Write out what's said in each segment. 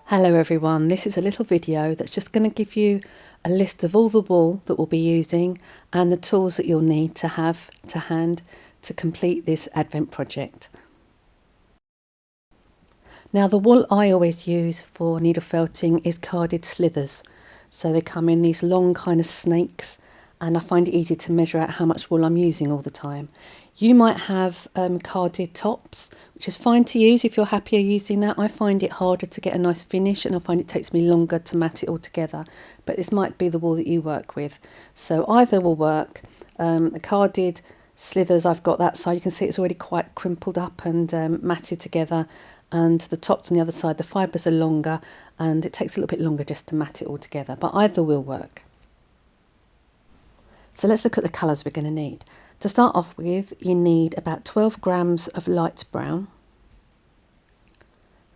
Hello everyone, this is a little video that's just going to give you a list of all the wool that we'll be using and the tools that you'll need to have to hand to complete this Advent project. Now the wool I always use for needle felting is carded slithers. So they come in these long kind of snakes and I find it easy to measure out how much wool I'm using all the time. You might have carded tops, which is fine to use if you're happier using that. I find it harder to get a nice finish and I find it takes me longer to mat it all together. But this might be the wool that you work with. So either will work. The carded slithers, I've got that side. You can see it's already quite crimpled up and matted together. And the tops on the other side, the fibres are longer and it takes a little bit longer just to mat it all together. But either will work. So let's look at the colours we're going to need. To start off with, you need about 12 grams of light brown.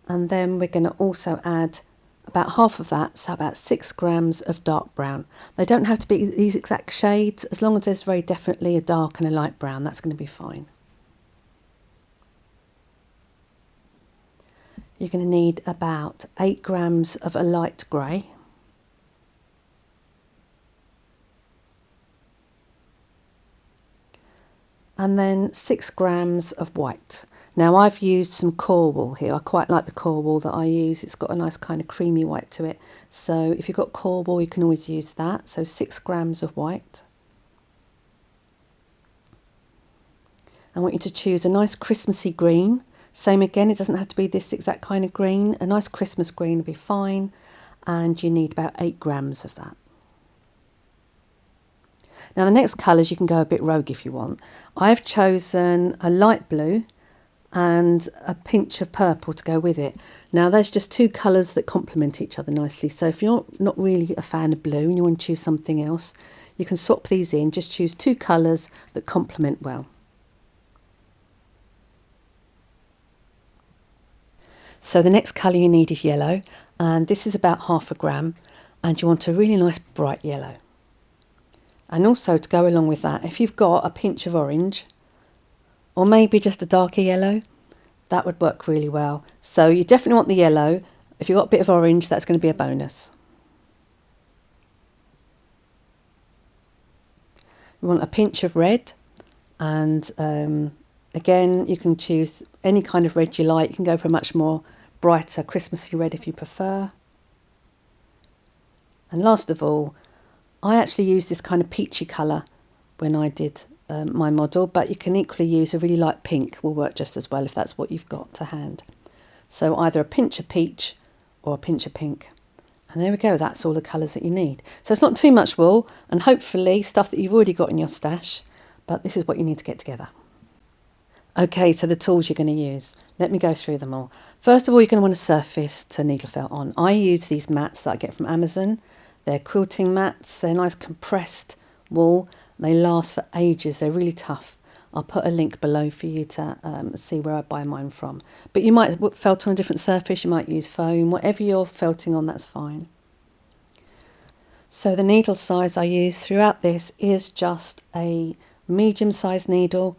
And then we're going to also add about half of that, so about 6 grams of dark brown. They don't have to be these exact shades, as long as there's very definitely a dark and a light brown, that's going to be fine. You're going to need about 8 grams of a light grey. And then 6 grams of white. Now I've used some core wool here. I quite like the core wool that I use. It's got a nice kind of creamy white to it. So if you've got core wool, you can always use that. So 6 grams of white. I want you to choose a nice Christmassy green. Same again, it doesn't have to be this exact kind of green. A nice Christmas green would be fine. And you need about 8 grams of that. Now the next colours you can go a bit rogue if you want. I've chosen a light blue and a pinch of purple to go with it. Now there's just two colours that complement each other nicely. So if you're not really a fan of blue and you want to choose something else, you can swap these in. Just choose two colours that complement well. So the next colour you need is yellow, and this is about 1/2 gram, and you want a really nice bright yellow. And also to go along with that, if you've got a pinch of orange or maybe just a darker yellow, that would work really well. So you definitely want the yellow. If you've got a bit of orange, that's going to be a bonus. We want a pinch of red, and again, you can choose any kind of red you like. You can go for a much more brighter Christmassy red if you prefer. And last of all, I actually used this kind of peachy colour when I did my model, but you can equally use a really light pink, will work just as well if that's what you've got to hand. So either a pinch of peach or a pinch of pink. And there we go, that's all the colours that you need. So it's not too much wool, and hopefully stuff that you've already got in your stash, but this is what you need to get together. Okay, so the tools you're going to use. Let me go through them all. First of all, you're going to want a surface to needle felt on. I use these mats that I get from Amazon. They're quilting mats, they're nice compressed wool, they last for ages, they're really tough. I'll put a link below for you to see where I buy mine from. But you might felt on a different surface, you might use foam, whatever you're felting on, that's fine. So the needle size I use throughout this is just a medium-sized needle.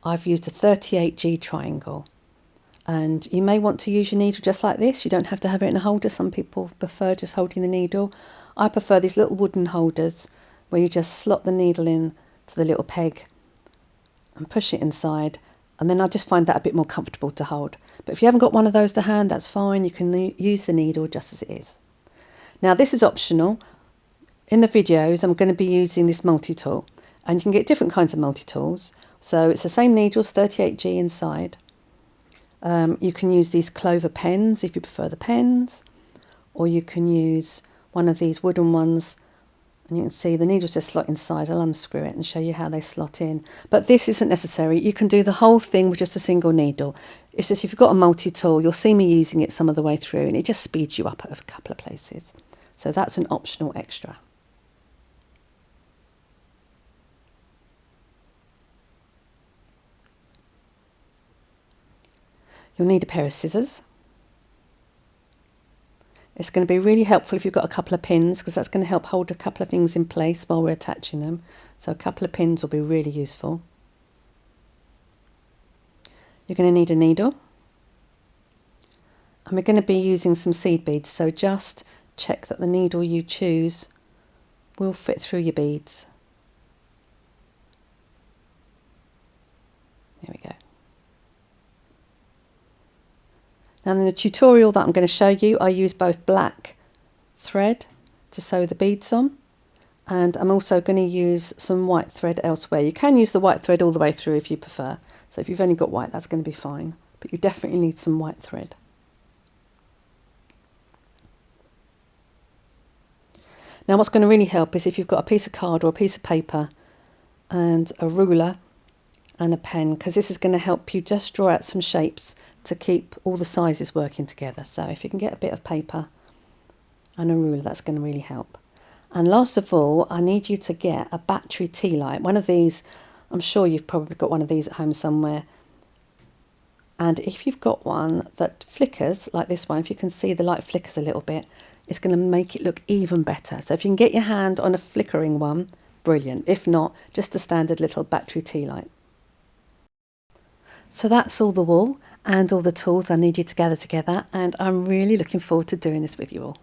I've used a 38G triangle. And you may want to use your needle just like this. You don't have to have it in a holder. Some people prefer just holding the needle. I prefer these little wooden holders where you just slot the needle in to the little peg and push it inside. And then I just find that a bit more comfortable to hold. But if you haven't got one of those to hand, that's fine. You can use the needle just as it is. Now this is optional. In the videos, I'm going to be using this multi-tool. And you can get different kinds of multi-tools. So it's the same needles, 38G inside. You can use these clover pens if you prefer the pens, or you can use one of these wooden ones, and you can see the needles just slot inside. I'll unscrew it and show you how they slot in. But this isn't necessary. You can do the whole thing with just a single needle. It's just if you've got a multi-tool, you'll see me using it some of the way through, and it just speeds you up at a couple of places. So that's an optional extra. You'll need a pair of scissors. It's going to be really helpful if you've got a couple of pins, because that's going to help hold a couple of things in place while we're attaching them. So a couple of pins will be really useful. You're going to need a needle, And we're going to be using some seed beads, so just check that the needle you choose will fit through your beads. There we go. Now in the tutorial that I'm going to show you, I use both black thread to sew the beads on, and I'm also going to use some white thread elsewhere. You can use the white thread all the way through if you prefer. So if you've only got white, that's going to be fine, but you definitely need some white thread. Now what's going to really help is if you've got a piece of card or a piece of paper and a ruler and a pen, because this is going to help you just draw out some shapes to keep all the sizes working together. So if you can get a bit of paper and a ruler, that's going to really help. And last of all, I need you to get a battery tea light. One of these, I'm sure you've probably got one of these at home somewhere. And if you've got one that flickers, like this one, if you can see the light flickers a little bit, it's going to make it look even better. So if you can get your hand on a flickering one, brilliant. If not, just a standard little battery tea light. So that's all the wool and all the tools I need you to gather together, and I'm really looking forward to doing this with you all.